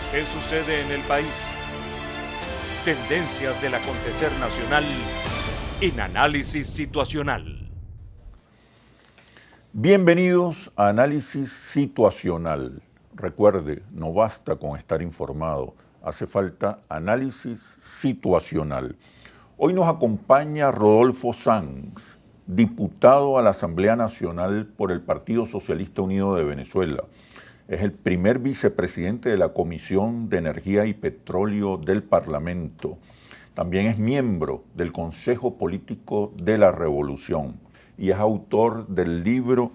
¿Qué sucede en el país? Tendencias del acontecer nacional en Análisis Situacional. Bienvenidos a Análisis Situacional. Recuerde, no basta con estar informado, hace falta análisis situacional. Hoy nos acompaña Rodolfo Sanz, diputado a la Asamblea Nacional por el Partido Socialista Unido de Venezuela. Es el primer vicepresidente de la Comisión de Energía y Petróleo del Parlamento. También es miembro del Consejo Político de la Revolución y es autor del libro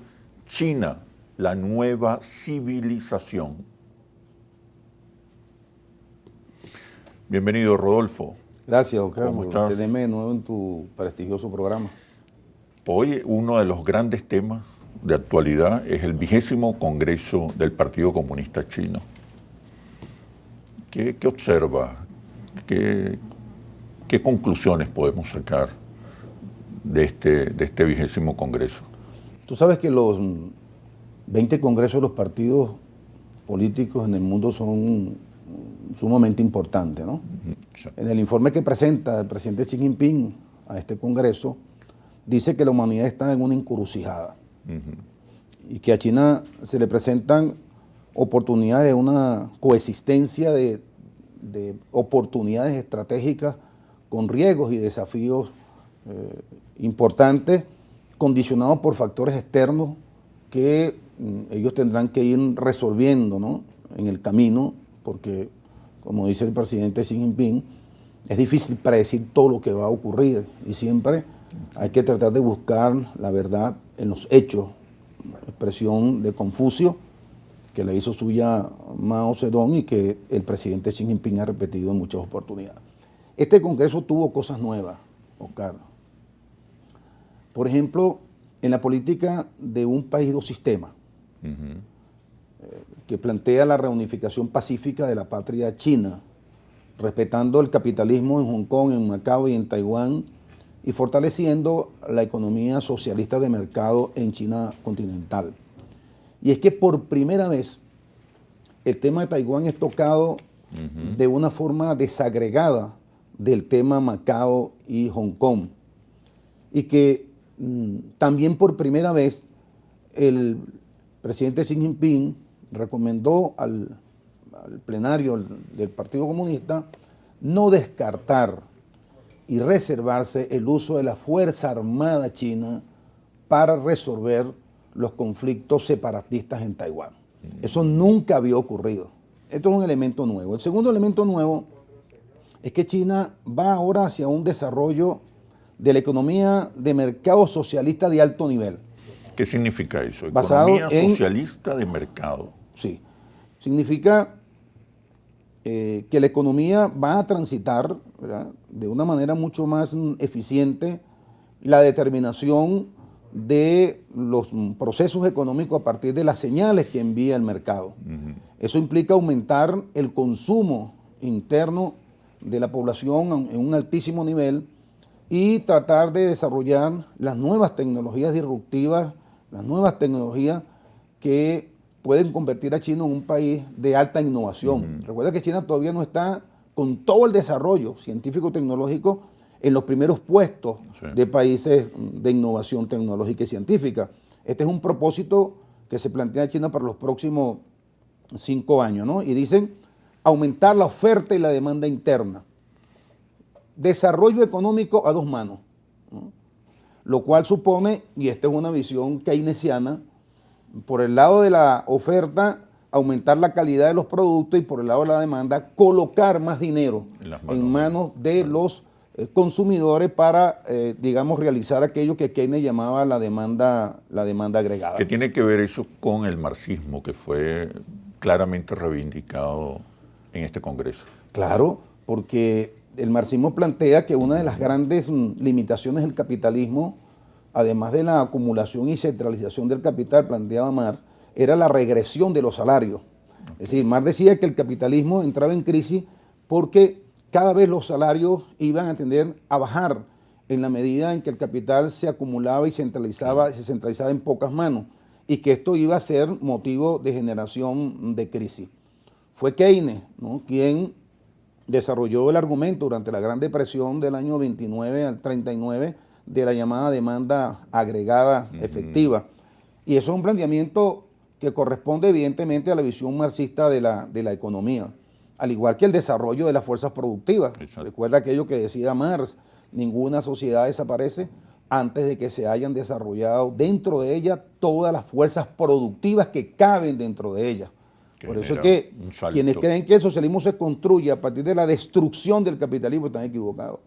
China, la nueva civilización. Bienvenido, Rodolfo. Gracias, Oscar, ¿Cómo por estás? tenerme de nuevo en tu prestigioso programa. Hoy uno de los grandes temas de actualidad es el 20º Congreso del Partido Comunista Chino. ¿Qué observa? ¿Qué conclusiones podemos sacar de este 20º Congreso? Tú sabes que los 20 congresos de los partidos políticos en el mundo son sumamente importantes, ¿no? Sí. En el informe que presenta el presidente Xi Jinping a este congreso, dice que la humanidad está en una encrucijada y que a China se le presentan oportunidades de una coexistencia de oportunidades estratégicas con riesgos y desafíos importantes, condicionados por factores externos que ellos tendrán que ir resolviendo, ¿no?, en el camino, porque, como dice el presidente Xi Jinping, es difícil predecir todo lo que va a ocurrir y siempre hay que tratar de buscar la verdad en los hechos. Expresión de Confucio, que le hizo suya Mao Zedong y que el presidente Xi Jinping ha repetido en muchas oportunidades. Este congreso tuvo cosas nuevas, Oscar. Por ejemplo, en la política de un país dos sistemas, que plantea la reunificación pacífica de la patria china, respetando el capitalismo en Hong Kong, en Macao y en Taiwán, y fortaleciendo la economía socialista de mercado en China continental. Y es que por primera vez el tema de Taiwán es tocado de una forma desagregada del tema Macao y Hong Kong. Y que también por primera vez el presidente Xi Jinping recomendó al plenario del Partido Comunista no descartar y reservarse el uso de la Fuerza Armada China para resolver los conflictos separatistas en Taiwán. Eso nunca había ocurrido. Esto es un elemento nuevo. El segundo elemento nuevo es que China va ahora hacia un desarrollo de la economía de mercado socialista de alto nivel. ¿Qué significa eso? Basado Economía en- socialista de mercado. Sí. Significa que la economía va a transitar, ¿verdad?, de una manera mucho más eficiente la determinación de los procesos económicos a partir de las señales que envía el mercado. Eso implica aumentar el consumo interno de la población en un altísimo nivel y tratar de desarrollar las nuevas tecnologías disruptivas, las nuevas tecnologías que pueden convertir a China en un país de alta innovación. Recuerda que China todavía no está con todo el desarrollo científico-tecnológico en los primeros puestos de países de innovación tecnológica y científica. Este es un propósito que se plantea China para los próximos 5 años, ¿no? Y dicen aumentar la oferta y la demanda interna. Desarrollo económico a dos manos, ¿no? Lo cual supone, y esta es una visión keynesiana, por el lado de la oferta, aumentar la calidad de los productos y por el lado de la demanda, colocar más dinero en manos de los consumidores para, digamos, realizar aquello que Keynes llamaba la demanda agregada. ¿Qué tiene que ver eso con el marxismo que fue claramente reivindicado en este Congreso? Claro, porque el marxismo plantea que una de las grandes limitaciones del capitalismo, además de la acumulación y centralización del capital, planteaba Marx, era la regresión de los salarios. Es decir, Marx decía que el capitalismo entraba en crisis porque cada vez los salarios iban a tender a bajar en la medida en que el capital se acumulaba y se centralizaba en pocas manos, y que esto iba a ser motivo de generación de crisis. fue Keynes, ¿no?, quien desarrolló el argumento durante la Gran Depresión del año 29 al 39 de la llamada demanda agregada efectiva. Y eso es un planteamiento que corresponde evidentemente a la visión marxista de la economía, al igual que el desarrollo de las fuerzas productivas. Exacto. Recuerda aquello que decía Marx: ninguna sociedad desaparece antes de que se hayan desarrollado dentro de ella todas las fuerzas productivas que caben dentro de ella. Por eso es que quienes creen que el socialismo se construye a partir de la destrucción del capitalismo están equivocados.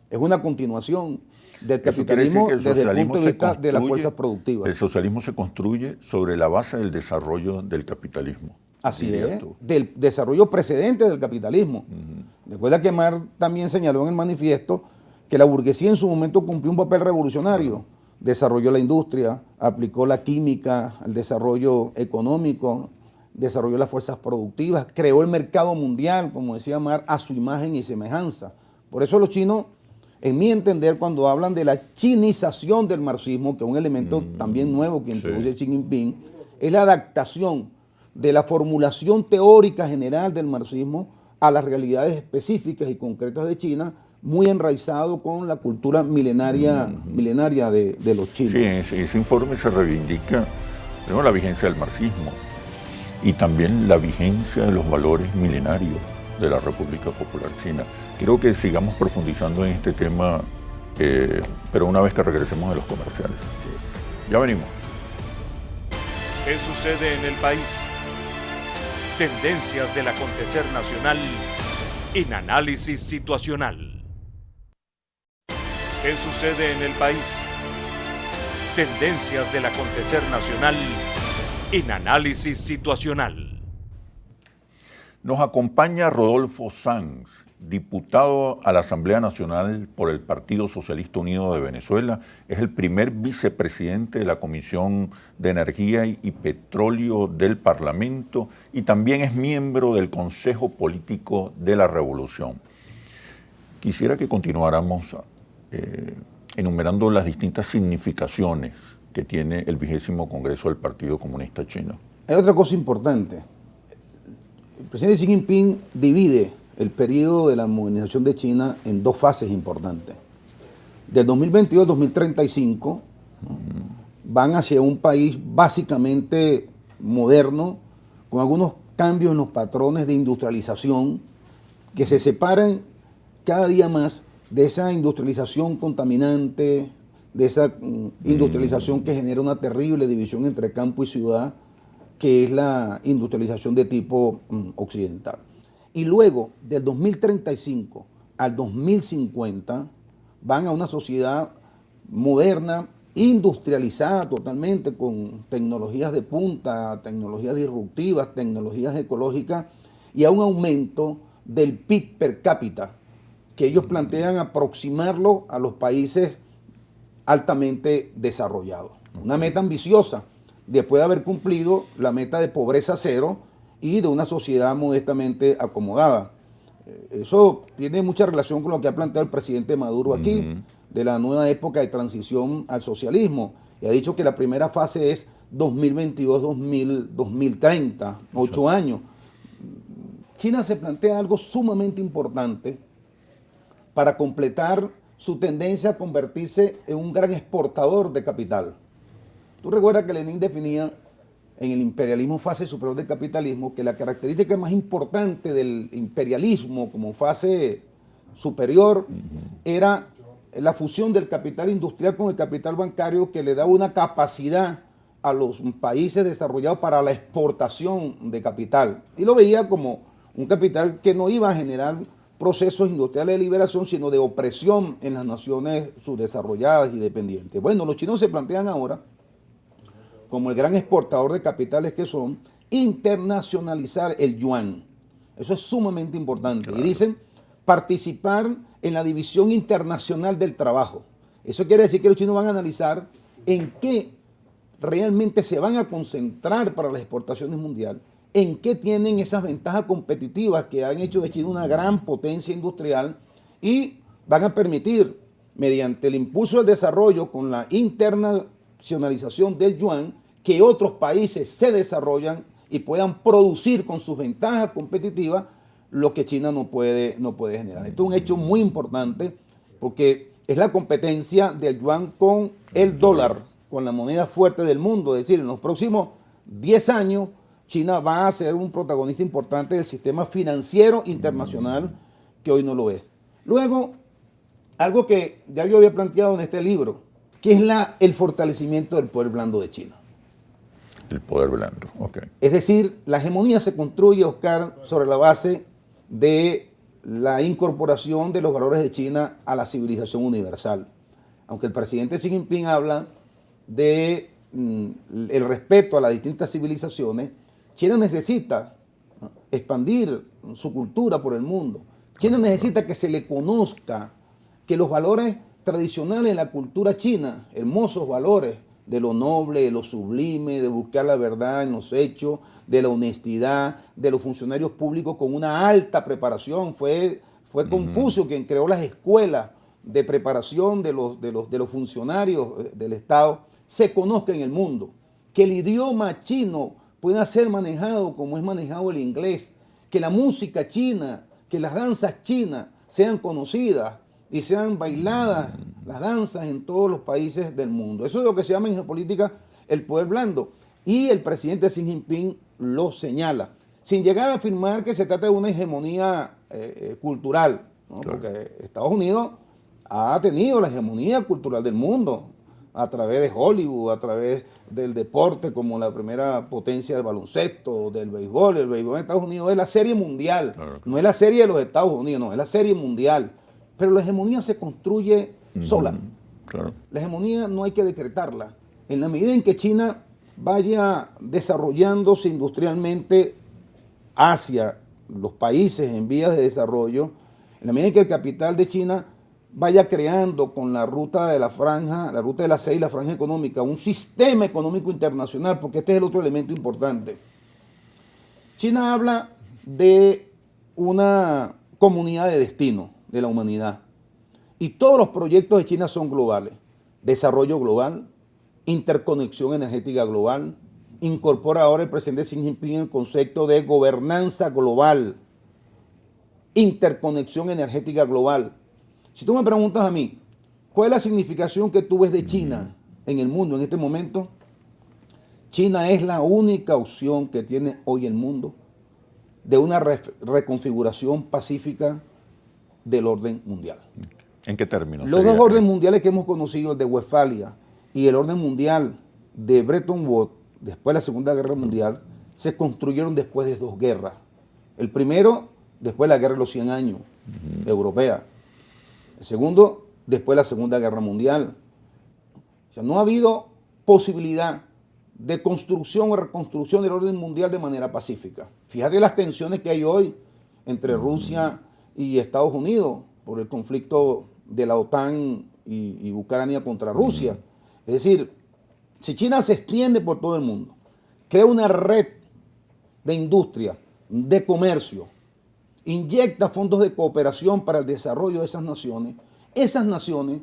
Es una continuación del capitalismo desde el punto de vista de las fuerzas productivas. El socialismo se construye sobre la base del desarrollo del capitalismo. Así es, del desarrollo precedente del capitalismo. Recuerda que Marx también señaló en el manifiesto que la burguesía en su momento cumplió un papel revolucionario. Desarrolló la industria, aplicó la química, el desarrollo económico, desarrolló las fuerzas productivas, creó el mercado mundial, como decía Marx, a su imagen y semejanza. Por eso los chinos, en mi entender, cuando hablan de la chinización del marxismo, que es un elemento también nuevo que introduce Xi Jinping, es la adaptación de la formulación teórica general del marxismo a las realidades específicas y concretas de China, muy enraizado con la cultura milenaria de los chinos. Sí, ese informe se reivindica primero la vigencia del marxismo y también la vigencia de los valores milenarios de la República Popular China. Creo que sigamos profundizando en este tema, pero una vez que regresemos de los comerciales. Ya venimos. ¿Qué sucede en el país? Tendencias del acontecer nacional en análisis situacional. ¿Qué sucede en el país? Tendencias del acontecer nacional en análisis situacional. Nos acompaña Rodolfo Sanz, diputado a la Asamblea Nacional por el Partido Socialista Unido de Venezuela. Es el primer vicepresidente de la Comisión de Energía y Petróleo del Parlamento y también es miembro del Consejo Político de la Revolución. Quisiera que continuáramos enumerando las distintas significaciones que tiene el 20º Congreso del Partido Comunista Chino. Hay otra cosa importante. El presidente Xi Jinping divide el periodo de la modernización de China en dos fases importantes. Del 2022 al 2035 van hacia un país básicamente moderno, con algunos cambios en los patrones de industrialización que se separan cada día más de esa industrialización contaminante, de esa industrialización que genera una terrible división entre campo y ciudad, que es la industrialización de tipo occidental. Y luego, del 2035 al 2050, van a una sociedad moderna, industrializada totalmente, con tecnologías de punta, tecnologías disruptivas, tecnologías ecológicas, y a un aumento del PIB per cápita, que ellos plantean aproximarlo a los países altamente desarrollados. Una meta ambiciosa, después de haber cumplido la meta de pobreza cero y de una sociedad modestamente acomodada. Eso tiene mucha relación con lo que ha planteado el presidente Maduro aquí, de la nueva época de transición al socialismo. Y ha dicho que la primera fase es 2022-2030, 8 años. China se plantea algo sumamente importante para completar su tendencia a convertirse en un gran exportador de capital. Tú recuerdas que Lenin definía en el imperialismo fase superior del capitalismo que la característica más importante del imperialismo como fase superior era la fusión del capital industrial con el capital bancario, que le daba una capacidad a los países desarrollados para la exportación de capital. Y lo veía como un capital que no iba a generar procesos industriales de liberación, sino de opresión en las naciones subdesarrolladas y dependientes. Bueno, los chinos se plantean ahora, como el gran exportador de capitales que son, internacionalizar el yuan. Eso es sumamente importante. Claro. Y dicen participar en la división internacional del trabajo. Eso quiere decir que los chinos van a analizar en qué realmente se van a concentrar para las exportaciones mundiales, en qué tienen esas ventajas competitivas que han hecho de China una gran potencia industrial, y van a permitir, mediante el impulso del desarrollo con la internacionalización del yuan, que otros países se desarrollan y puedan producir con sus ventajas competitivas lo que China no puede generar. Esto es un hecho muy importante porque es la competencia del yuan con el dólar, con la moneda fuerte del mundo. Es decir, en los próximos 10 años, China va a ser un protagonista importante del sistema financiero internacional que hoy no lo es. Luego, algo que ya yo había planteado en este libro, que es el fortalecimiento del poder blando de China. El poder blando, ok. Es decir, la hegemonía se construye, Oscar, sobre la base de la incorporación de los valores de China a la civilización universal. Aunque el presidente Xi Jinping habla de el respeto a las distintas civilizaciones, China necesita, ¿no?, expandir su cultura por el mundo. China necesita que se le conozca que los valores tradicionales de la cultura china, hermosos valores de lo noble, de lo sublime, de buscar la verdad en los hechos, de la honestidad, de los funcionarios públicos con una alta preparación. Fue Confucio quien creó las escuelas de preparación de los funcionarios del Estado, se conozca en el mundo, que el idioma chino pueda ser manejado como es manejado el inglés, que la música china, que las danzas chinas sean conocidas y sean bailadas las danzas en todos los países del mundo. Eso es lo que se llama en geopolítica el poder blando. Y el presidente Xi Jinping lo señala, sin llegar a afirmar que se trata de una hegemonía cultural, ¿no? Claro. Porque Estados Unidos ha tenido la hegemonía cultural del mundo a través de Hollywood, a través del deporte como la primera potencia del baloncesto, del béisbol. El béisbol en Estados Unidos es la serie mundial, claro. No es la serie de los Estados Unidos, no, es la serie mundial. Pero la hegemonía se construye sola. Claro. La hegemonía no hay que decretarla. En la medida en que China vaya desarrollándose industrialmente hacia los países en vías de desarrollo, en la medida en que el capital de China vaya creando con la ruta de la franja, la ruta de la seda y la franja económica, un sistema económico internacional, porque este es el otro elemento importante. China habla de una comunidad de destino de la humanidad. Y todos los proyectos de China son globales. Desarrollo global, interconexión energética global. Incorpora ahora el presidente Xi Jinping el concepto de gobernanza global, interconexión energética global. Si tú me preguntas a mí, ¿cuál es la significación que tú ves de China en el mundo en este momento? China es la única opción que tiene hoy el mundo de una reconfiguración pacífica del orden mundial. ¿En qué términos? Los dos órdenes mundiales que hemos conocido, el de Westfalia y el orden mundial de Bretton Woods, después de la Segunda Guerra Mundial, se construyeron después de dos guerras. El primero, después de la Guerra de los 100 años, europea. El segundo, después de la Segunda Guerra Mundial. O sea, no ha habido posibilidad de construcción o reconstrucción del orden mundial de manera pacífica. Fíjate las tensiones que hay hoy entre Rusia y Estados Unidos por el conflicto de la OTAN y Ucrania contra Rusia. Es decir, si China se extiende por todo el mundo, crea una red de industria, de comercio, inyecta fondos de cooperación para el desarrollo de esas naciones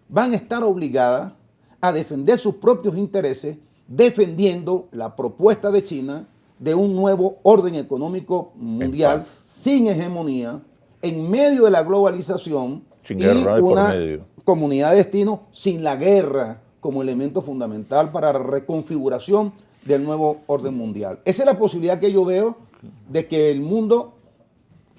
van a estar obligadas a defender sus propios intereses, defendiendo la propuesta de China de un nuevo orden económico mundial sin hegemonía, en medio de la globalización, sin guerra de una por medio. Comunidad de destino sin la guerra como elemento fundamental para la reconfiguración del nuevo orden mundial. Esa es la posibilidad que yo veo de que el mundo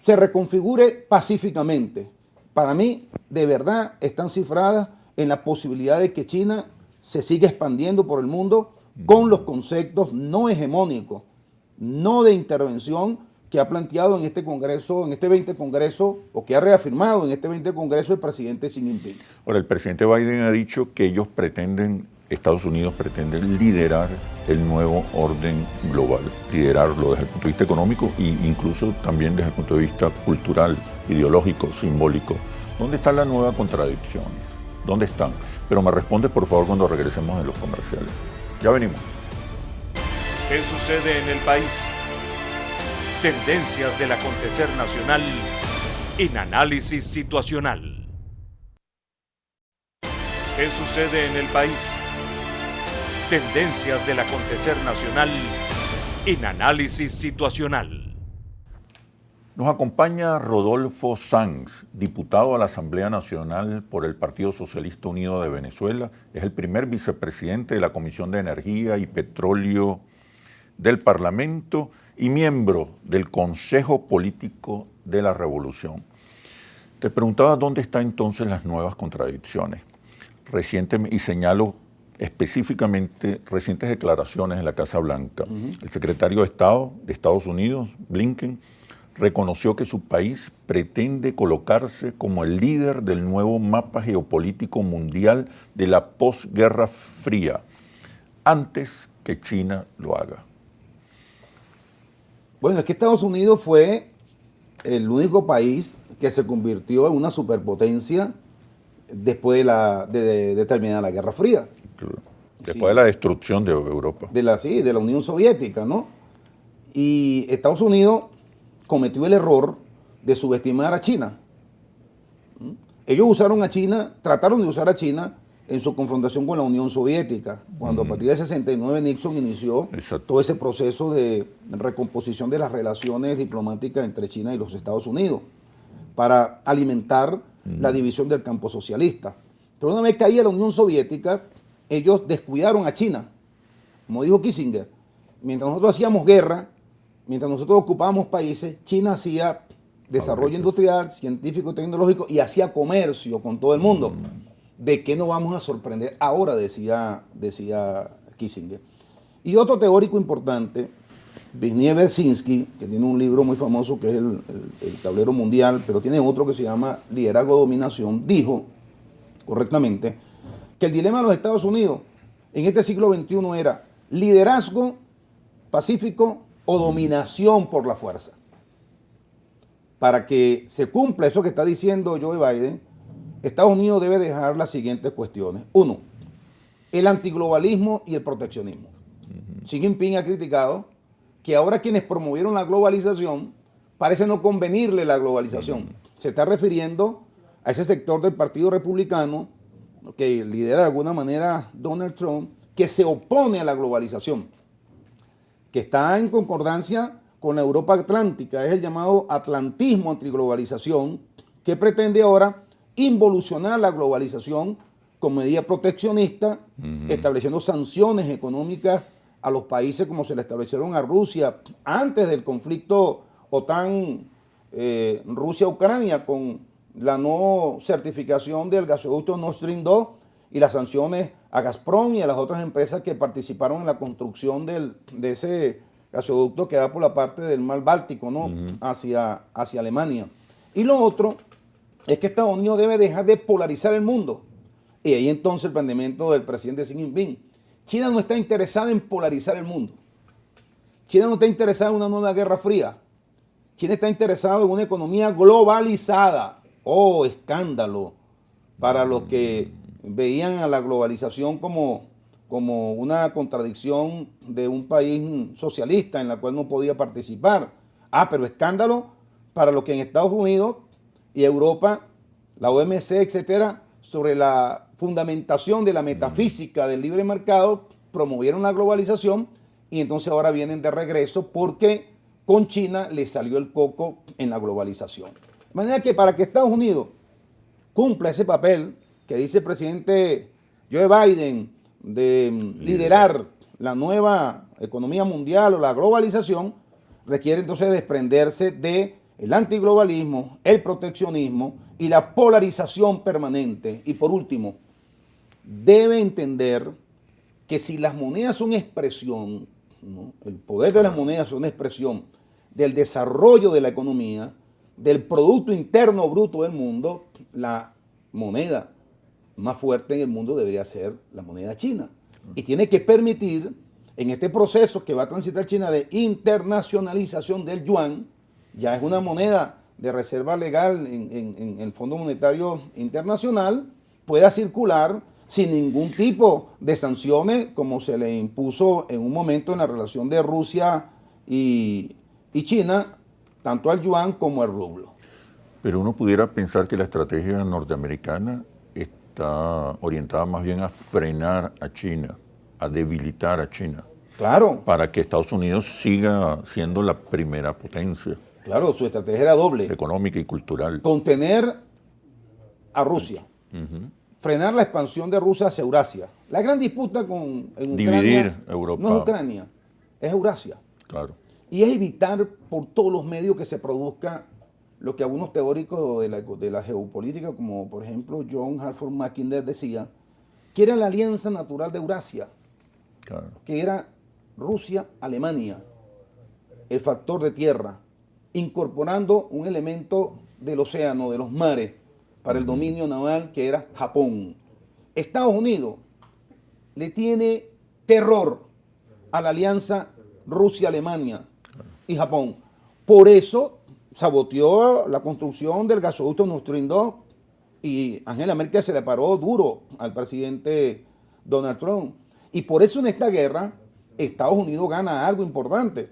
se reconfigure pacíficamente. Para mí, de verdad, están cifradas en la posibilidad de que China se siga expandiendo por el mundo con los conceptos no hegemónicos, no de intervención, que ha planteado en este Congreso, en este 20 Congreso, o que ha reafirmado en este 20 Congreso el presidente Xi Jinping. Ahora, el presidente Biden ha dicho que ellos Estados Unidos pretende liderar el nuevo orden global, liderarlo desde el punto de vista económico e incluso también desde el punto de vista cultural, ideológico, simbólico. ¿Dónde están las nuevas contradicciones? ¿Dónde están? Pero me respondes, por favor, cuando regresemos de los comerciales. Ya venimos. ¿Qué sucede en el país? Tendencias del acontecer nacional en análisis situacional. ¿Qué sucede en el país? Tendencias del acontecer nacional en Análisis Situacional. Nos acompaña Rodolfo Sanz, diputado a la Asamblea Nacional por el Partido Socialista Unido de Venezuela. Es el primer vicepresidente de la Comisión de Energía y Petróleo del Parlamento y miembro del Consejo Político de la Revolución. Te preguntaba dónde están entonces las nuevas contradicciones. Y señalo específicamente recientes declaraciones en la Casa Blanca. El secretario de Estado de Estados Unidos, Blinken, reconoció que su país pretende colocarse como el líder del nuevo mapa geopolítico mundial de la posguerra fría, antes que China lo haga. Bueno, es que Estados Unidos fue el único país que se convirtió en una superpotencia después de terminar la Guerra Fría. Después de la destrucción de Europa. De la Unión Soviética, ¿no? Y Estados Unidos cometió el error de subestimar a China. Ellos usaron a China, trataron de usar a China en su confrontación con la Unión Soviética, cuando a partir de 69 Nixon inició todo ese proceso de recomposición de las relaciones diplomáticas entre China y los Estados Unidos, para alimentar la división del campo socialista. Pero una vez caía la Unión Soviética, ellos descuidaron a China. Como dijo Kissinger, mientras nosotros hacíamos guerra, mientras nosotros ocupábamos países, China hacía desarrollo industrial, científico, tecnológico y hacía comercio con todo el mundo. ¿De qué nos vamos a sorprender ahora? Decía Kissinger. Y otro teórico importante, Zbigniew Brzezinski, que tiene un libro muy famoso que es el Tablero Mundial, pero tiene otro que se llama Liderazgo Dominación, dijo correctamente que el dilema de los Estados Unidos en este siglo XXI era liderazgo pacífico o dominación por la fuerza. Para que se cumpla eso que está diciendo Joe Biden, Estados Unidos debe dejar las siguientes cuestiones. Uno, el antiglobalismo y el proteccionismo. Xi Jinping ha criticado que ahora quienes promovieron la globalización parece no convenirle la globalización. Se está refiriendo a ese sector del Partido Republicano que lidera de alguna manera Donald Trump, que se opone a la globalización, que está en concordancia con la Europa Atlántica, es el llamado atlantismo antiglobalización, que pretende ahora involucionar la globalización con medida proteccionista, estableciendo sanciones económicas a los países como se le establecieron a Rusia antes del conflicto OTAN Rusia-Ucrania, con la no certificación del gasoducto Nord Stream 2 y las sanciones a Gazprom y a las otras empresas que participaron en la construcción de ese gasoducto que da por la parte del mar Báltico, ¿no? hacia Alemania. Y lo otro es que Estados Unidos debe dejar de polarizar el mundo. Y ahí entonces el planteamiento del presidente Xi Jinping. China no está interesada en polarizar el mundo. China no está interesada en una nueva guerra fría. China está interesado en una economía globalizada. ¡Oh, escándalo! Para los que veían a la globalización como una contradicción de un país socialista en la cual no podía participar. Pero escándalo para los que en Estados Unidos y Europa, la OMC, etcétera, sobre la fundamentación de la metafísica del libre mercado, promovieron la globalización y entonces ahora vienen de regreso porque con China le salió el coco en la globalización. De manera que para que Estados Unidos cumpla ese papel que dice el presidente Joe Biden de liderar la nueva economía mundial o la globalización, requiere entonces desprenderse del antiglobalismo, el proteccionismo y la polarización permanente. Y por último, debe entender que si las monedas son expresión, ¿no? El poder de las monedas son expresión del desarrollo de la economía, del Producto Interno Bruto del mundo, la moneda más fuerte en el mundo debería ser la moneda china. Y tiene que permitir, en este proceso que va a transitar China de internacionalización del yuan, ya es una moneda de reserva legal en el Fondo Monetario Internacional, pueda circular sin ningún tipo de sanciones como se le impuso en un momento en la relación de Rusia y China, tanto al yuan como al rublo. Pero uno pudiera pensar que la estrategia norteamericana está orientada más bien a frenar a China, a debilitar a China. Claro. para que Estados Unidos siga siendo la primera potencia Claro, su estrategia era doble. económica y cultural. Contener a Rusia. Frenar la expansión de Rusia hacia Eurasia. La gran disputa en Ucrania Dividir Europa. no es Ucrania, es Eurasia. Claro. Y es evitar por todos los medios que se produzca lo que algunos teóricos de la geopolítica, como por ejemplo John Halford Mackinder decía, que era la alianza natural de Eurasia, Claro. que era Rusia, Alemania, el factor de tierra, incorporando un elemento del océano, de los mares, para el dominio naval, que era Japón. Estados Unidos le tiene terror a la alianza Rusia-Alemania y Japón. Por eso saboteó la construcción del gasoducto Nord Stream 2 y Angela Merkel se le paró duro al presidente Donald Trump. Y por eso en esta guerra Estados Unidos gana algo importante.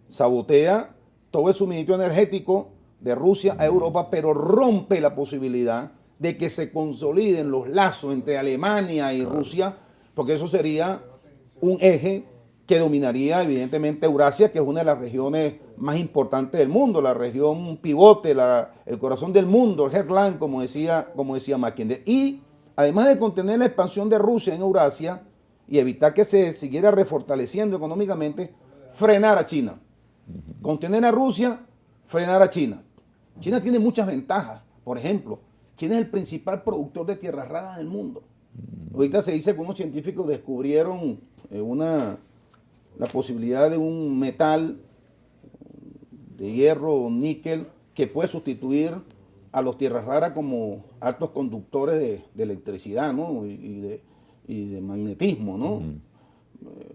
Sabotea todo el suministro energético de Rusia a Europa, pero rompe la posibilidad de que se consoliden los lazos entre Alemania y Rusia, porque eso sería un eje que dominaría evidentemente Eurasia, que es una de las regiones más importantes del mundo, la región pivote, el corazón del mundo, el heartland, como decía Mackinder. Y además de contener la expansión de Rusia en Eurasia y evitar que se siguiera refortaleciendo económicamente, frenar a China. Contener a Rusia, frenar a China. China tiene muchas ventajas. Por ejemplo, China es el principal productor de tierras raras del mundo. Ahorita se dice que unos científicos descubrieron la posibilidad de un metal de hierro o níquel que puede sustituir a los tierras raras como altos conductores de electricidad, ¿no? y de magnetismo, ¿no?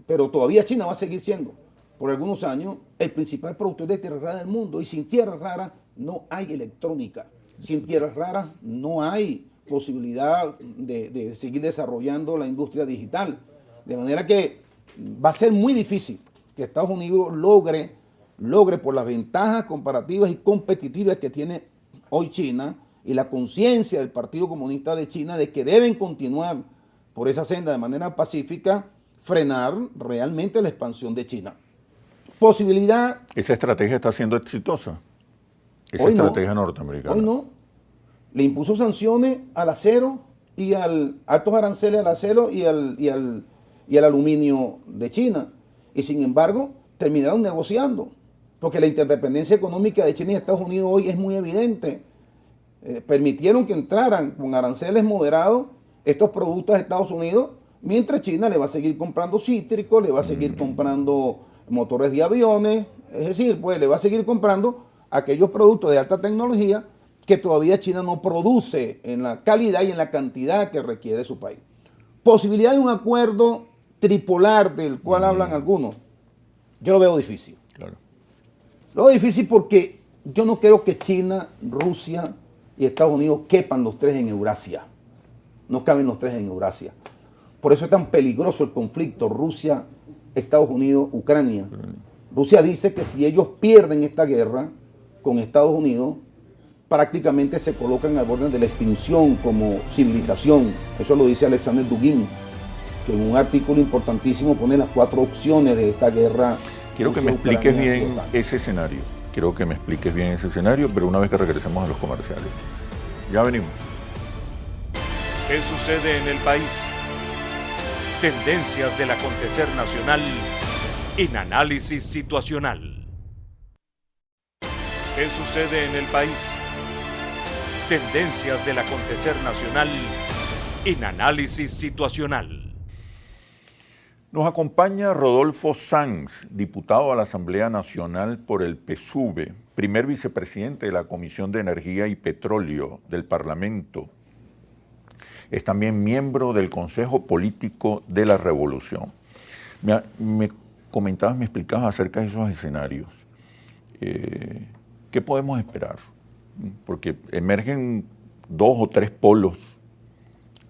Pero todavía China va a seguir siendo, por algunos años, el principal productor de tierras raras del mundo. Y sin tierras raras no hay electrónica. Sin tierras raras no hay posibilidad de seguir desarrollando la industria digital. De manera que va a ser muy difícil que Estados Unidos logre por las ventajas comparativas y competitivas que tiene hoy China y la conciencia del Partido Comunista de China de que deben continuar por esa senda de manera pacífica, frenar realmente la expansión de China. Posibilidad... Esa estrategia está siendo exitosa. Esa Hoy no. estrategia norteamericana. Hoy no. Le impuso sanciones al acero y altos aranceles al acero y al aluminio de China. Y sin embargo, terminaron negociando. Porque la interdependencia económica de China y Estados Unidos hoy es muy evidente. Permitieron que entraran con aranceles moderados estos productos de Estados Unidos, mientras China le va a seguir comprando cítricos, le va a seguir comprando motores de aviones, es decir, pues le va a seguir comprando aquellos productos de alta tecnología que todavía China no produce en la calidad y en la cantidad que requiere su país. Posibilidad de un acuerdo tripolar del cual hablan algunos, yo lo veo difícil. Claro. Lo veo difícil porque yo no creo que China, Rusia y Estados Unidos quepan los tres en Eurasia. No caben los tres en Eurasia. Por eso es tan peligroso el conflicto Rusia, Estados Unidos, Ucrania. Rusia dice que si ellos pierden esta guerra con Estados Unidos, prácticamente se colocan al borde de la extinción como civilización. Eso lo dice Alexander Dugin, que en un artículo importantísimo pone las 4 opciones de esta guerra. Quiero que me expliques bien ese escenario. Quiero que me expliques bien ese escenario, pero una vez que regresemos a los comerciales. Ya venimos. ¿Qué sucede en el país? Tendencias del acontecer nacional en análisis situacional. ¿Qué sucede en el país? Tendencias del acontecer nacional en análisis situacional. Nos acompaña Rodolfo Sanz, diputado a la Asamblea Nacional por el PSUV, primer vicepresidente de la Comisión de Energía y Petróleo del Parlamento. Es también miembro del Consejo Político de la Revolución. Me comentabas, me explicabas acerca de esos escenarios. ¿Qué podemos esperar? Porque emergen 2 o 3 polos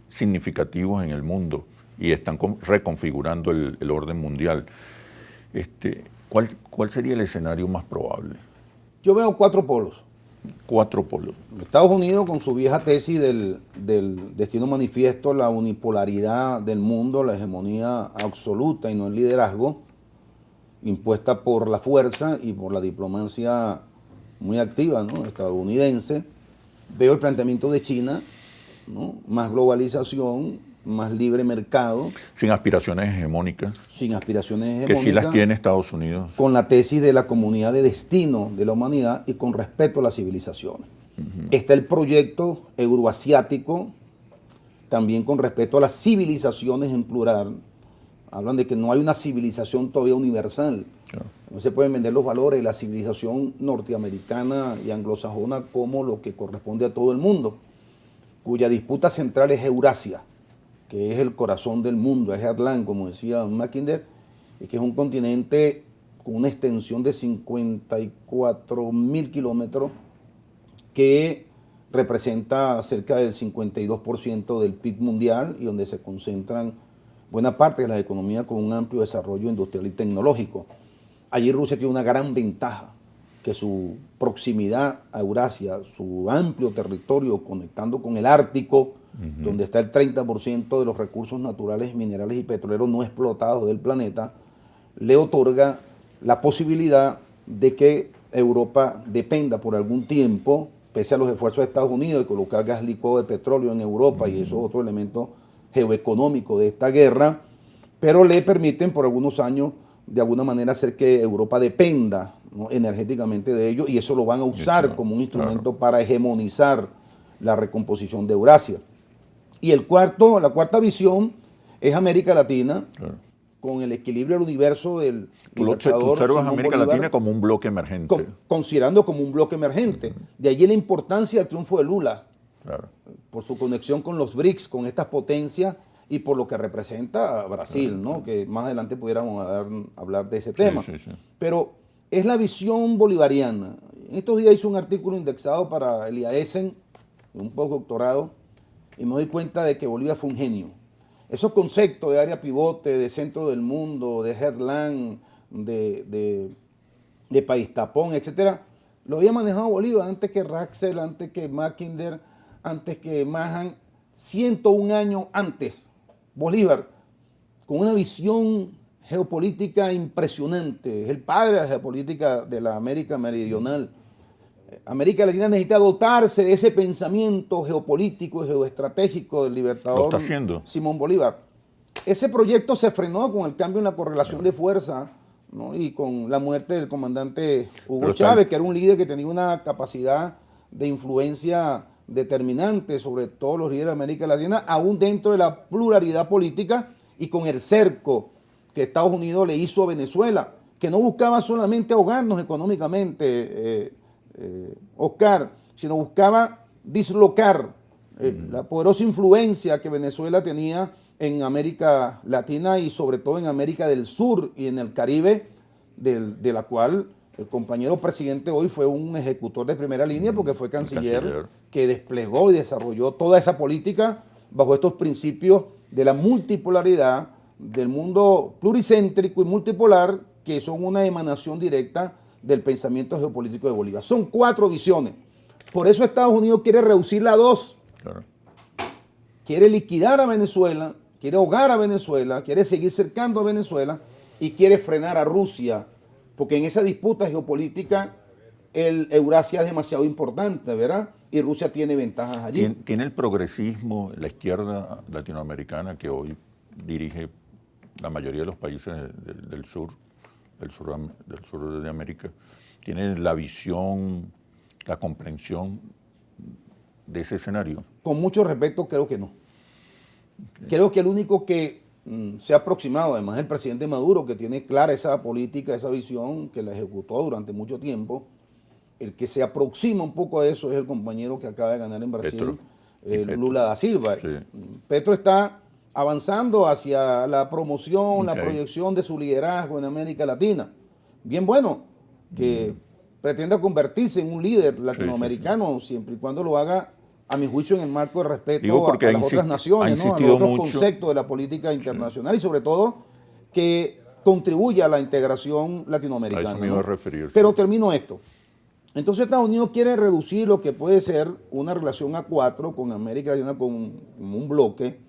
significativos en el mundo y están reconfigurando el orden mundial. ¿Cuál sería el escenario más probable? Yo veo 4 polos. 4 polos. Estados Unidos con su vieja tesis del destino manifiesto, la unipolaridad del mundo, la hegemonía absoluta y no el liderazgo, impuesta por la fuerza y por la diplomacia muy activa, ¿no?, estadounidense. Veo el planteamiento de China, ¿no?, más globalización, más libre mercado. Sin aspiraciones hegemónicas. Sin aspiraciones hegemónicas. Que sí las tiene Estados Unidos. Con la tesis de la comunidad de destino de la humanidad y con respeto a las civilizaciones. Está el proyecto euroasiático, también con respeto a las civilizaciones en plural. Hablan de que no hay una civilización todavía universal. Claro. No se pueden vender los valores de la civilización norteamericana y anglosajona como lo que corresponde a todo el mundo, cuya disputa central es Eurasia, que es el corazón del mundo, es Heartland, como decía Mackinder, y que es un continente con una extensión de 54.000 kilómetros que representa cerca del 52% del PIB mundial y donde se concentran buena parte de la economía con un amplio desarrollo industrial y tecnológico. Allí Rusia tiene una gran ventaja, que su proximidad a Eurasia, su amplio territorio conectando con el Ártico, donde está el 30% de los recursos naturales, minerales y petroleros no explotados del planeta, le otorga la posibilidad de que Europa dependa por algún tiempo, pese a los esfuerzos de Estados Unidos de colocar gas licuado de petróleo en Europa, y eso es otro elemento geoeconómico de esta guerra, pero le permiten por algunos años de alguna manera hacer que Europa dependa, ¿no?, energéticamente de ello, y eso lo van a usar como un instrumento para hegemonizar la recomposición de Eurasia. Y la cuarta visión es América Latina, con el equilibrio del universo del libertador. Tú observas a América Latina como un bloque emergente. Considerando como un bloque emergente. De allí la importancia del triunfo de Lula, por su conexión con los BRICS, con estas potencias, y por lo que representa a Brasil, ¿no?, que más adelante pudiéramos hablar de ese tema. Pero es la visión bolivariana. En estos días hice un artículo indexado para el IAESEN, un postdoctorado, y me doy cuenta de que Bolivia fue un genio. Esos conceptos de área pivote, de centro del mundo, de heartland, de país tapón, etcétera, lo había manejado Bolívar antes que Raxel, antes que Mackinder, antes que Mahan, 101 años antes. Bolívar, con una visión geopolítica impresionante, es el padre de la geopolítica de la América meridional. América Latina necesita dotarse de ese pensamiento geopolítico y geoestratégico del libertador. Lo está haciendo Simón Bolívar. Ese proyecto se frenó con el cambio en la correlación de fuerza, ¿no?, y con la muerte del comandante Hugo Chávez, que era un líder que tenía una capacidad de influencia determinante sobre todos los líderes de América Latina, aún dentro de la pluralidad política y con el cerco que Estados Unidos le hizo a Venezuela, que no buscaba solamente ahogarnos económicamente, Oscar, sino buscaba dislocar la poderosa influencia que Venezuela tenía en América Latina y sobre todo en América del Sur y en el Caribe, de la cual el compañero presidente hoy fue un ejecutor de primera línea porque fue canciller que desplegó y desarrolló toda esa política bajo estos principios de la multipolaridad, del mundo pluricéntrico y multipolar, que son una emanación directa del pensamiento geopolítico de Bolívar. Son 4 visiones. Por eso Estados Unidos quiere reducirla a 2. Quiere liquidar a Venezuela, quiere ahogar a Venezuela, quiere seguir cercando a Venezuela y quiere frenar a Rusia, porque en esa disputa geopolítica el Eurasia es demasiado importante, ¿verdad? Y Rusia tiene ventajas allí. Tiene el progresismo, la izquierda latinoamericana que hoy dirige la mayoría de los países del sur de América, tiene la visión, la comprensión de ese escenario. Con mucho respeto, creo que no. Creo que el único que se ha aproximado, además el presidente Maduro, que tiene clara esa política, esa visión, que la ejecutó durante mucho tiempo, el que se aproxima un poco a eso es el compañero que acaba de ganar en Brasil, Lula da Silva. Sí. Petro está avanzando hacia la promoción, la proyección de su liderazgo en América Latina. Bien bueno, que pretenda convertirse en un líder latinoamericano, siempre y cuando lo haga, a mi juicio, en el marco de respeto a las otras naciones, ¿no?, a los otros conceptos de la política internacional y sobre todo que contribuya a la integración latinoamericana. A eso me iba a referir. Pero termino esto. Entonces Estados Unidos quiere reducir lo que puede ser una relación A4 con América Latina como un bloque,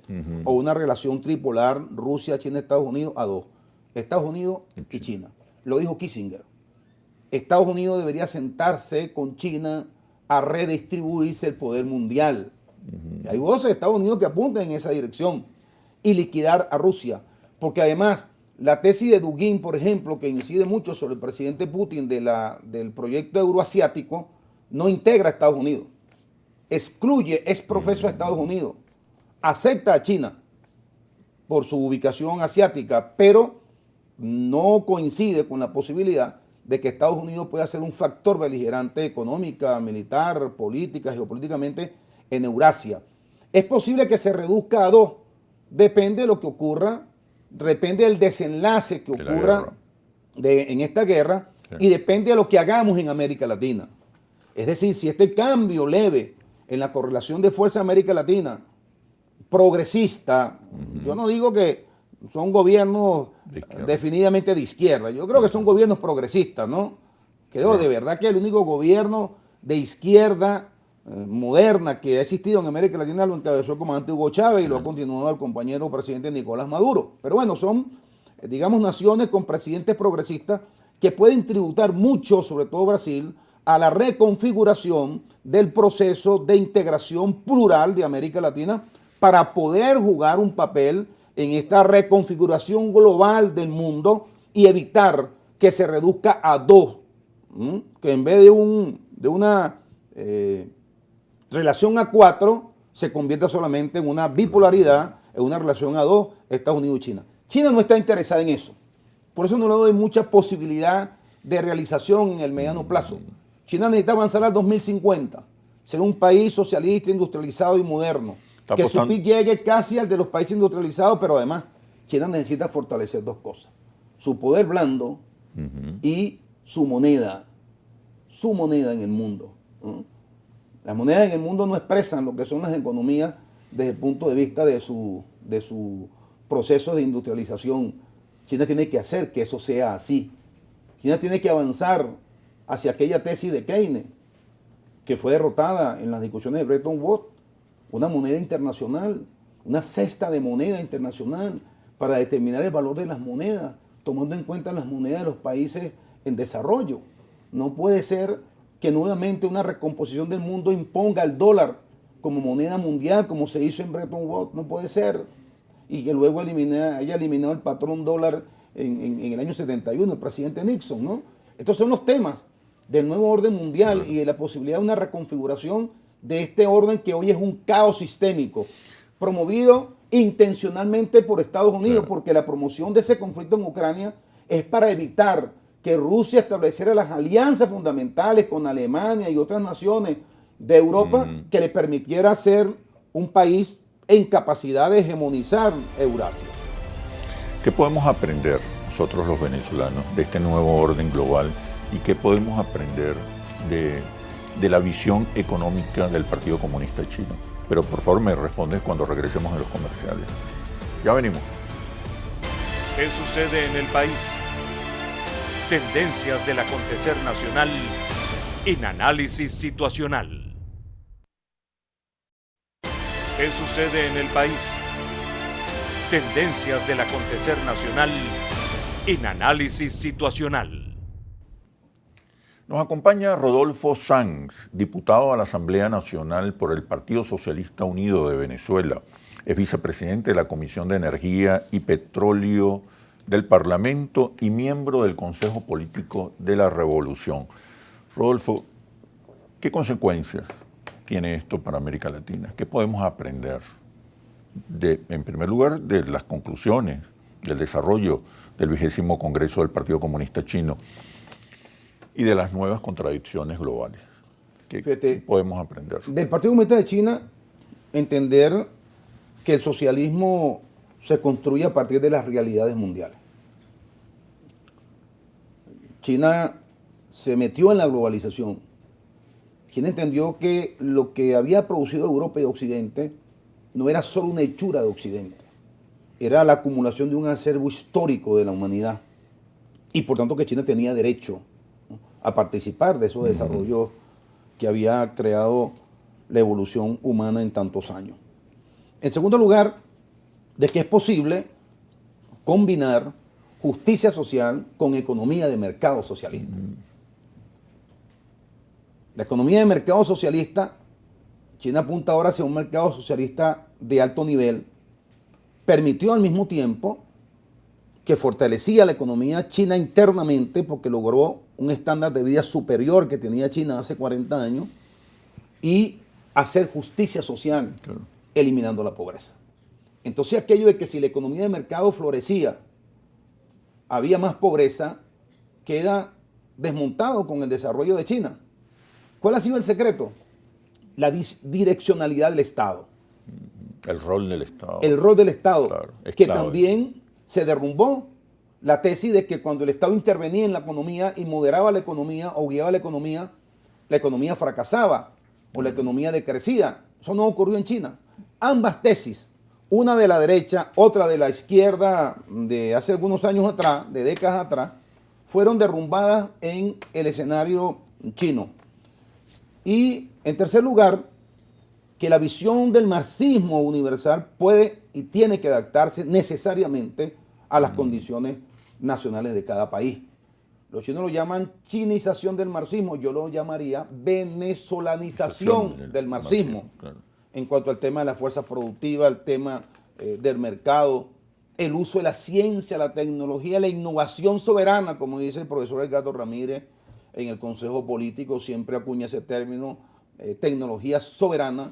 o una relación tripolar Rusia, China, Estados Unidos a 2. Estados Unidos y China. lo dijo Kissinger. Estados Unidos debería sentarse con China a redistribuirse el poder mundial. Hay voces de Estados Unidos que apuntan en esa dirección y liquidar a Rusia. Porque además, la tesis de Dugin, por ejemplo, que incide mucho sobre el presidente Putin del proyecto euroasiático, no integra a Estados Unidos. Excluye, es profeso a Estados Unidos. Acepta a China por su ubicación asiática, pero no coincide con la posibilidad de que Estados Unidos pueda ser un factor beligerante económica, militar, política, geopolíticamente en Eurasia. Es posible que se reduzca a 2. Depende de lo que ocurra, depende del desenlace que ocurra en esta guerra, sí, y depende de lo que hagamos en América Latina. Es decir, si este cambio leve en la correlación de fuerza de América Latina, progresista, yo no digo que son gobiernos definitivamente de izquierda, yo creo que son gobiernos progresistas, ¿no? Creo de verdad que el único gobierno de izquierda moderna que ha existido en América Latina lo encabezó el comandante Hugo Chávez y lo ha continuado el compañero presidente Nicolás Maduro. Pero bueno, son, digamos, naciones con presidentes progresistas que pueden tributar mucho, sobre todo Brasil, a la reconfiguración del proceso de integración plural de América Latina para poder jugar un papel en esta reconfiguración global del mundo y evitar que se reduzca a 2, que en vez de una relación a 4 se convierta solamente en una bipolaridad, en una relación a 2, Estados Unidos y China. China no está interesada en eso. Por eso no le doy mucha posibilidad de realización en el mediano plazo. China necesita avanzar al 2050, ser un país socialista, industrializado y moderno. Que su PIB llegue casi al de los países industrializados, pero además China necesita fortalecer 2 cosas. Su poder blando y su moneda en el mundo. Las monedas en el mundo no expresan lo que son las economías desde el punto de vista de su proceso de industrialización. China tiene que hacer que eso sea así. China tiene que avanzar hacia aquella tesis de Keynes, que fue derrotada en las discusiones de Bretton Woods, una moneda internacional, una cesta de moneda internacional para determinar el valor de las monedas, tomando en cuenta las monedas de los países en desarrollo. No puede ser que nuevamente una recomposición del mundo imponga el dólar como moneda mundial, como se hizo en Bretton Woods, no puede ser. Y que luego haya eliminado el patrón dólar en el año 71, el presidente Nixon, ¿no? Estos son los temas del nuevo orden mundial y de la posibilidad de una reconfiguración de este orden que hoy es un caos sistémico, promovido intencionalmente por Estados Unidos, porque la promoción de ese conflicto en Ucrania es para evitar que Rusia estableciera las alianzas fundamentales con Alemania y otras naciones de Europa que le permitiera ser un país en capacidad de hegemonizar Eurasia. ¿Qué podemos aprender nosotros los venezolanos de este nuevo orden global y qué podemos aprender de la visión económica del Partido Comunista Chino? Pero por favor me respondes cuando regresemos a los comerciales. Ya venimos. ¿Qué sucede en el país? Tendencias del acontecer nacional en análisis situacional. ¿Qué sucede en el país? Tendencias del acontecer nacional en análisis situacional. Nos acompaña Rodolfo Sanz, diputado a la Asamblea Nacional por el Partido Socialista Unido de Venezuela. Es vicepresidente de la Comisión de Energía y Petróleo del Parlamento y miembro del Consejo Político de la Revolución. Rodolfo, ¿qué consecuencias tiene esto para América Latina? ¿Qué podemos aprender, en primer lugar, de las conclusiones del desarrollo del 20º Congreso del Partido Comunista Chino y de las nuevas contradicciones globales? ¿Qué podemos aprender? Del Partido Comunista de China, entender que el socialismo se construye a partir de las realidades mundiales. China se metió en la globalización. China entendió que lo que había producido Europa y Occidente no era solo una hechura de Occidente, era la acumulación de un acervo histórico de la humanidad y por tanto que China tenía derecho, ¿no?, a participar de esos desarrollos que había creado la evolución humana en tantos años. En segundo lugar, de que es posible combinar justicia social con economía de mercado socialista. La economía de mercado socialista, China apunta ahora hacia un mercado socialista de alto nivel, permitió al mismo tiempo que fortalecía la economía china internamente porque logró un estándar de vida superior que tenía China hace 40 años y hacer justicia social, Claro. eliminando la pobreza. Entonces aquello de que si la economía de mercado florecía, había más pobreza, queda desmontado con el desarrollo de China. ¿Cuál ha sido el secreto? La direccionalidad del Estado. El rol del Estado. El rol del Estado, Claro, es que clave. también se derrumbó la tesis de que cuando el Estado intervenía en la economía y moderaba la economía o guiaba la economía fracasaba o la economía decrecía. Eso no ocurrió en China. Ambas tesis, una de la derecha, otra de la izquierda de hace algunos años atrás, de décadas atrás, fueron derrumbadas en el escenario chino. Y en tercer lugar, que la visión del marxismo universal puede y tiene que adaptarse necesariamente a las condiciones nacionales de cada país. Los chinos lo llaman chinización del marxismo, yo lo llamaría venezolanización del marxismo. Claro. En cuanto al tema de la fuerza productiva, el tema del mercado, el uso de la ciencia, la tecnología, la innovación soberana, como dice el profesor Edgardo Ramírez en el Consejo Político, siempre acuña ese término, tecnología soberana,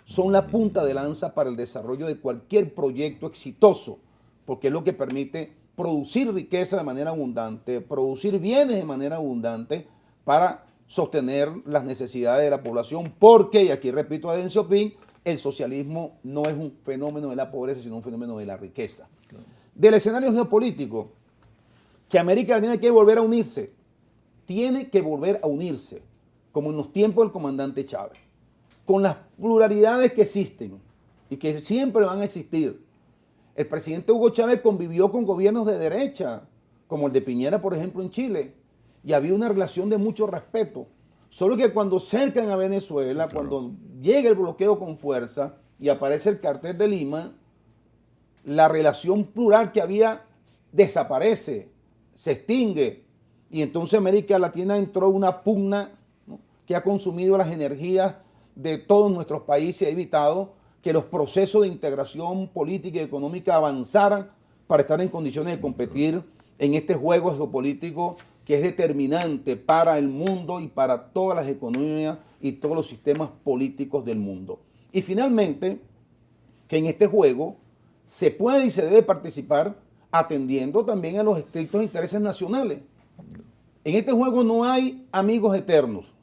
son la punta de lanza para el desarrollo de cualquier proyecto exitoso, porque es lo que permite producir riqueza de manera abundante, producir bienes de manera abundante para sostener las necesidades de la población, porque, y aquí repito a Deng Xiaoping, el socialismo no es un fenómeno de la pobreza, sino un fenómeno de la riqueza. Claro. Del escenario geopolítico, que América tiene que volver a unirse, como en los tiempos del comandante Chávez, con las pluralidades que existen y que siempre van a existir. El presidente Hugo Chávez convivió con gobiernos de derecha, como el de Piñera, por ejemplo, en Chile, y había una relación de mucho respeto. Solo que cuando cercan a Venezuela, claro, cuando llega el bloqueo con fuerza y aparece el cartel de Lima, la relación plural que había desaparece, se extingue, y entonces América Latina entró en una pugna, ¿no?, que ha consumido las energías de todos nuestros países y ha evitado que los procesos de integración política y económica avanzaran para estar en condiciones de competir en este juego geopolítico que es determinante para el mundo y para todas las economías y todos los sistemas políticos del mundo. Y finalmente, que en este juego se puede y se debe participar atendiendo también a los estrictos intereses nacionales. En este juego no hay amigos eternos,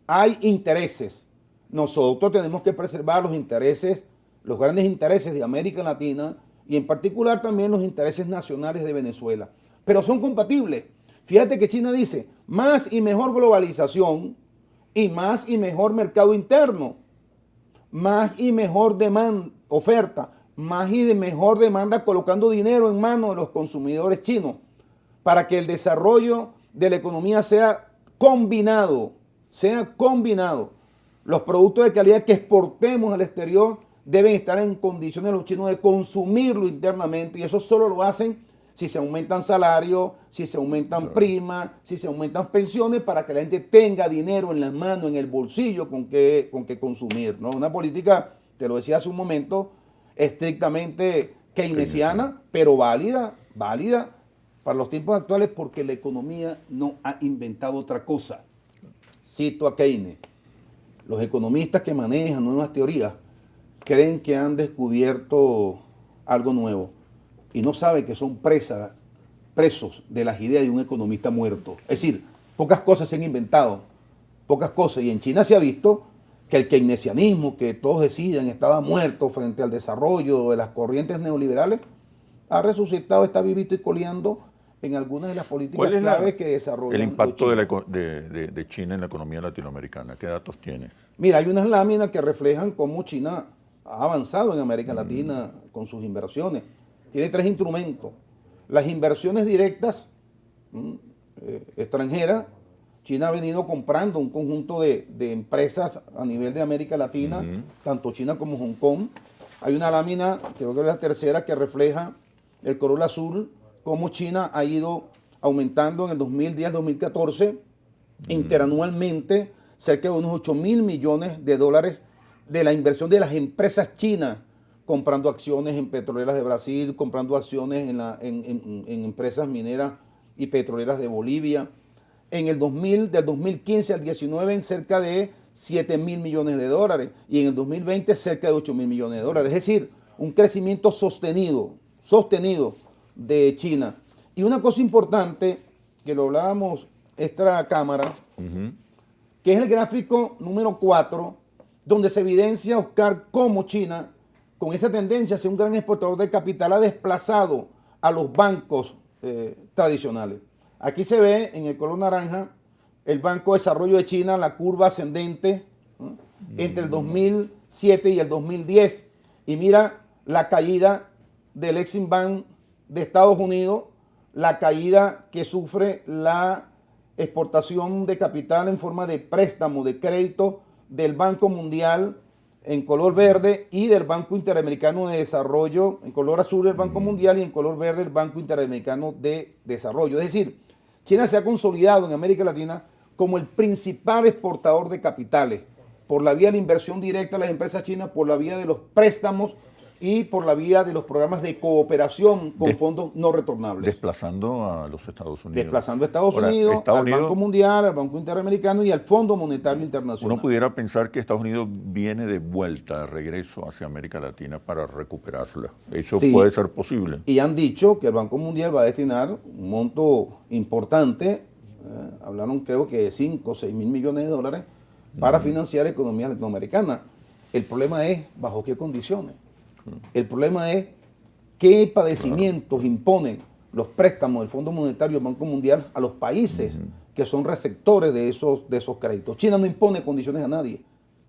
hay intereses. Nosotros tenemos que preservar los intereses, los grandes intereses de América Latina y en particular también los intereses nacionales de Venezuela. Pero son compatibles. Fíjate que China dice más y mejor globalización y más y mejor mercado interno, más y mejor oferta, más y mejor demanda colocando dinero en manos de los consumidores chinos para que el desarrollo de la economía sea combinado. Los productos de calidad que exportemos al exterior deben estar en condiciones los chinos de consumirlo internamente y eso solo lo hacen si se aumentan salarios, si se aumentan primas, si se aumentan pensiones para que la gente tenga dinero en las manos, en el bolsillo con que consumir, ¿no? Una política, te lo decía hace un momento, estrictamente keynesiana, pero válida para los tiempos actuales porque la economía no ha inventado otra cosa. Cito a Keynes. Los economistas que manejan nuevas teorías creen que han descubierto algo nuevo y no saben que son presos de las ideas de un economista muerto. Es decir, pocas cosas se han inventado, pocas cosas. Y en China se ha visto que el keynesianismo, que todos decían estaba muerto frente al desarrollo de las corrientes neoliberales, ha resucitado, está vivito y coleando en algunas de las políticas claves que desarrollan. El impacto de China en la economía latinoamericana, ¿qué datos tienes? Mira, hay unas láminas que reflejan cómo China ha avanzado en América Latina con sus inversiones. Tiene 3 instrumentos. Las inversiones directas extranjeras. China ha venido comprando un conjunto de empresas a nivel de América Latina, tanto China como Hong Kong. Hay una lámina, creo que es la tercera, que refleja el color azul cómo China ha ido aumentando en el 2010-2014 interanualmente cerca de unos 8.000 millones de dólares de la inversión de las empresas chinas, comprando acciones en petroleras de Brasil, comprando acciones en empresas mineras y petroleras de Bolivia. En el del 2015 al 19 en cerca de 7.000 millones de dólares y en el 2020 cerca de 8.000 millones de dólares. Es decir, un crecimiento sostenido de China. Y una cosa importante, que lo hablábamos esta cámara, que es el gráfico número 4, donde se evidencia, Oscar, cómo China, con esta tendencia hacia un gran exportador de capital, ha desplazado a los bancos tradicionales. Aquí se ve en el color naranja el Banco de Desarrollo de China, la curva ascendente, ¿no?, entre el 2007 y el 2010. Y mira la caída del Exim Bank de Estados Unidos, la caída que sufre la exportación de capital en forma de préstamo, de crédito del Banco Mundial en color verde y del Banco Interamericano de Desarrollo, en color azul el Banco Mundial y en color verde el Banco Interamericano de Desarrollo. Es decir, China se ha consolidado en América Latina como el principal exportador de capitales, por la vía de la inversión directa a las empresas chinas, por la vía de los préstamos y por la vía de los programas de cooperación con fondos no retornables. Desplazando a los Estados Unidos. Desplazando a Estados Unidos, al Banco Mundial, al Banco Interamericano y al Fondo Monetario Internacional. Uno pudiera pensar que Estados Unidos viene de vuelta, de regreso hacia América Latina para recuperarla. ¿Eso puede ser posible? Y han dicho que el Banco Mundial va a destinar un monto importante, hablaron creo que de 5 o 6 mil millones de dólares, para financiar economías latinoamericanas. El problema es bajo qué condiciones. El problema es qué padecimientos imponen los préstamos del Fondo Monetario y el Banco Mundial a los países que son receptores de esos créditos. China no impone condiciones a nadie.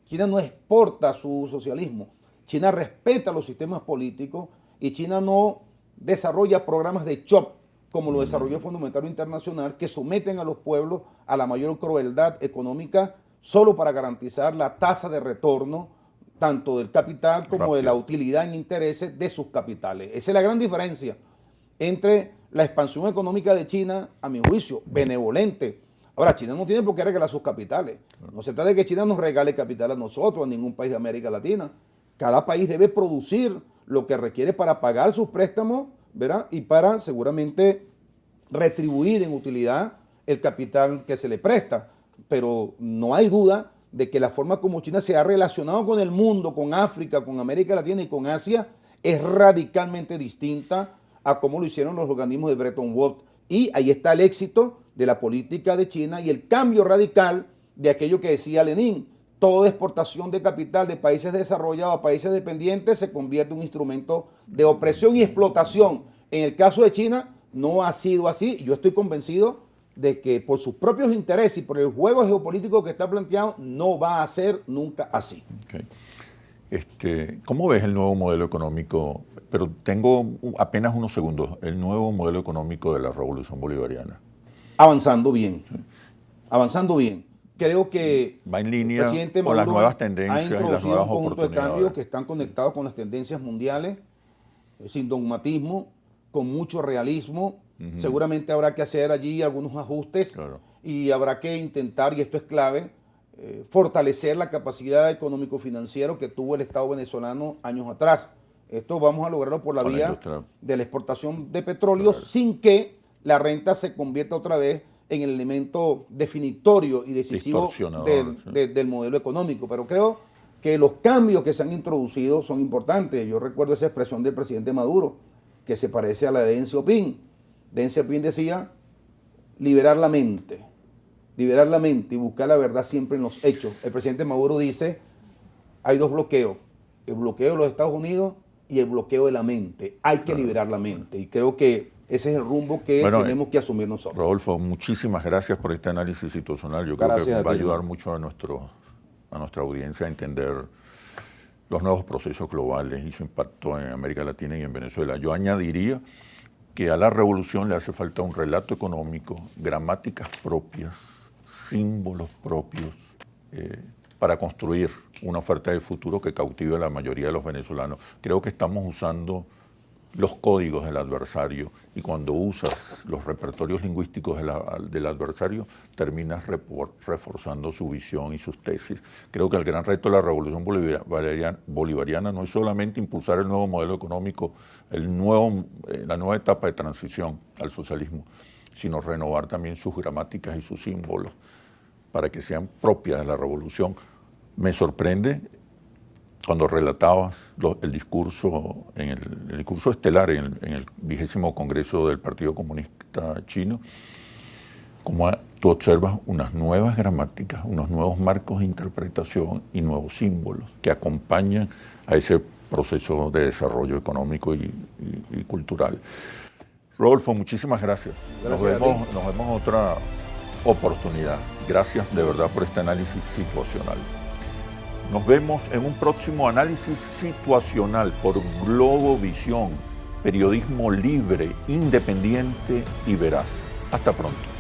China no exporta su socialismo. China respeta los sistemas políticos y China no desarrolla programas de shock como lo desarrolló el Fondo Monetario Internacional, que someten a los pueblos a la mayor crueldad económica solo para garantizar la tasa de retorno tanto del capital como de la utilidad en intereses de sus capitales. Esa es la gran diferencia entre la expansión económica de China, a mi juicio, benevolente. Ahora, China no tiene por qué regalar sus capitales. No se trata de que China nos regale capital a nosotros, a ningún país de América Latina. Cada país debe producir lo que requiere para pagar sus préstamos, ¿verdad? Y para seguramente retribuir en utilidad el capital que se le presta. Pero no hay duda de que la forma como China se ha relacionado con el mundo, con África, con América Latina y con Asia, es radicalmente distinta a cómo lo hicieron los organismos de Bretton Woods. Y ahí está el éxito de la política de China y el cambio radical de aquello que decía Lenin. Toda exportación de capital de países desarrollados a países dependientes se convierte en un instrumento de opresión y explotación. En el caso de China no ha sido así. Yo estoy convencido de que por sus propios intereses y por el juego geopolítico que está planteado, no va a ser nunca así. Okay. ¿Cómo ves el nuevo modelo económico? Pero tengo apenas unos segundos. El nuevo modelo económico de la Revolución Bolivariana. Avanzando bien. Avanzando bien. Creo que va en línea el presidente con las Maduro nuevas tendencias ha introducido y las nuevas un conjunto de oportunidades. cambios que están conectados con las tendencias mundiales, sin dogmatismo, con mucho realismo. Seguramente habrá que hacer allí algunos ajustes y habrá que intentar, y esto es clave, fortalecer la capacidad económico-financiera que tuvo el Estado venezolano años atrás. Esto vamos a lograrlo por la vía de la exportación de petróleo sin que la renta se convierta otra vez en el elemento definitorio y decisivo del modelo económico. Pero creo que los cambios que se han introducido son importantes. Yo recuerdo esa expresión del presidente Maduro, que se parece a la de Deng Xiaoping. Deng Xiaoping decía, liberar la mente y buscar la verdad siempre en los hechos. El presidente Maduro dice, hay dos bloqueos, el bloqueo de los Estados Unidos y el bloqueo de la mente. Hay que liberar la mente y creo que ese es el rumbo que tenemos que asumir nosotros. Rodolfo, muchísimas gracias por este análisis situacional. Yo creo que va a ayudar mucho a nuestra audiencia a entender los nuevos procesos globales y su impacto en América Latina y en Venezuela. Yo añadiría que a la revolución le hace falta un relato económico, gramáticas propias, símbolos propios, para construir una oferta de futuro que cautive a la mayoría de los venezolanos. Creo que estamos usando los códigos del adversario, y cuando usas los repertorios lingüísticos del adversario, terminas reforzando su visión y sus tesis. Creo que el gran reto de la revolución bolivariana no es solamente impulsar el nuevo modelo económico, la nueva etapa de transición al socialismo, sino renovar también sus gramáticas y sus símbolos para que sean propias de la revolución. Me sorprende cuando relatabas el discurso estelar en el 20º Congreso del Partido Comunista Chino, como tú observas unas nuevas gramáticas, unos nuevos marcos de interpretación y nuevos símbolos que acompañan a ese proceso de desarrollo económico y cultural. Rodolfo, muchísimas gracias. Nos vemos en otra oportunidad. Gracias de verdad por este análisis situacional. Nos vemos en un próximo análisis situacional por Globovisión, periodismo libre, independiente y veraz. Hasta pronto.